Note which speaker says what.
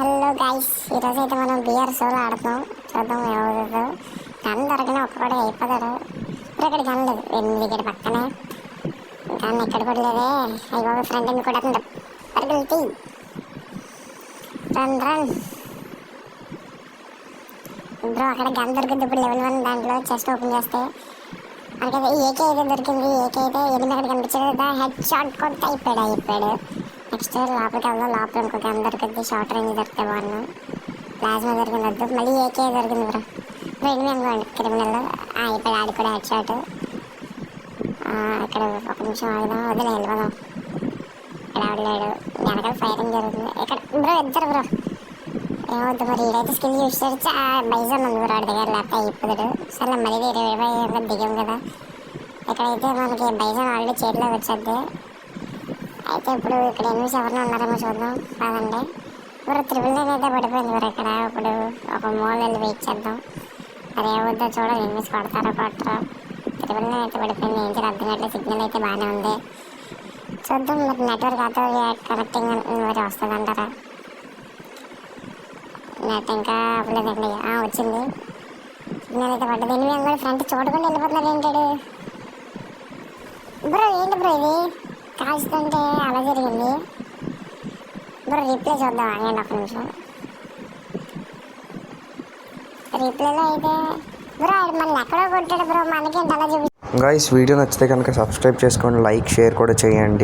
Speaker 1: Hello guys, ఈరోజు అయితే మనం బిఆర్ సోలో ఆడుతాం. చూద్దాం ఏమవుతుందో. గన్ దొరకనే ఒక్కడే అయిపోతాడు. ఇప్పుడు ఇక్కడ గన్ లేదు, ఇక్కడ పక్కనే గన్ ఎక్కడ కూడా లేదే. అయ్యి బాబు, ఫ్రెండ్ అని కూడా పరిగెళ్తి రన్ రన్ బ్రో. అక్కడ గన్ దొరికింది ఇప్పుడు లెవెల్ 1 దాంట్లో. చెస్ట్ ఓపెన్ చేస్తే మనకైతే ఏకే అయితే దొరికింది. ఏకే అయితే ఎనిమిది అక్కడ కనిపించలేదు. హెడ్ షాట్ కొట్టి అయిపోయాడు. నెక్స్ట్ లోపలికి వెళ్దాం. లోపల ఇంకో గన్ దొరికింది. షార్ట్ రేంజ్ దొరికితే బాగున్నాం. ప్లాస్మా దొరికింది వద్దు, మళ్ళీ ఏకే దొరికింది బ్రో. ఎనిమిది అనుకోండి క్రిమినల్ అయిపోయాడు. ఆడి కూడా హెడ్ షాట్. ఇక్కడ ఒక నిమిషం ఆగుదాం, వదిలే వెళ్ళిపోదాం. ఇక్కడ ఆడలేడు, వెనకాల ఫైరింగ్ జరుగుతుంది. ఇక్కడ బ్రో ఇద్దరు బ్రో. ఏమవుతుంది మరి, ఈడైతే స్కిల్ యూస్ చేసి బైజాన్ ఉంది బ్రో. వాడి దగ్గర లేకపోతే అయిపోతాడు. సరే మళ్ళీ 20 దిగాం కదా. ఇక్కడైతే మనకి బైజాన్ ఆల్రెడీ చేతిలోకి వచ్చేది. అయితే ఇప్పుడు ఇక్కడ ఎనిమిది ఎవరిని ఉన్నారేమో చూద్దాం కాదండి. ఇప్పుడు త్రిబుల్ నైన్ అయితే పడిపోయింది బ్రో. ఇక్కడ ఇప్పుడు ఒక మూల వెళ్ళి వెయిట్ చేద్దాం. అది ఏమవుద్దో చూడాలి. ఎనిమిది కొడతారా కొట్టరా. త్రిబుల్ నైన్ అయితే పడిపోయింది. ఏం చేయాలి అర్థం కావట్లేదు. సిగ్నల్ అయితే బాగానే ఉంది. చూద్దాం మరి నెట్వర్క్ ఆటో కనెక్టింగ్ మరి వస్తుంది అంటారా. నెట్ ఇంకా అవ్వలేదండి. వచ్చింది సిగ్నల్ అయితే పడ్డది. ఎనిమిది కూడా ఫ్రంట్ చూడకుండా వెళ్ళిపోతున్నాడు ఏంటాడు బ్రో. ఏంటి బ్రో ఇది కాల్చుతుంటే అలా జరిగింది బ్రో. రీప్లే చూద్దాం, ఆగండి ఒక నిమిషం. రీప్లేలో అయితే బ్రో మళ్ళీ ఎక్కడో కొట్టాడు బ్రో. మనకేంటి అలా చూపి.
Speaker 2: గైస్, వీడియో నచ్చితే కనుక సబ్స్క్రైబ్ చేసుకోండి, లైక్ షేర్ కూడా చేయండి.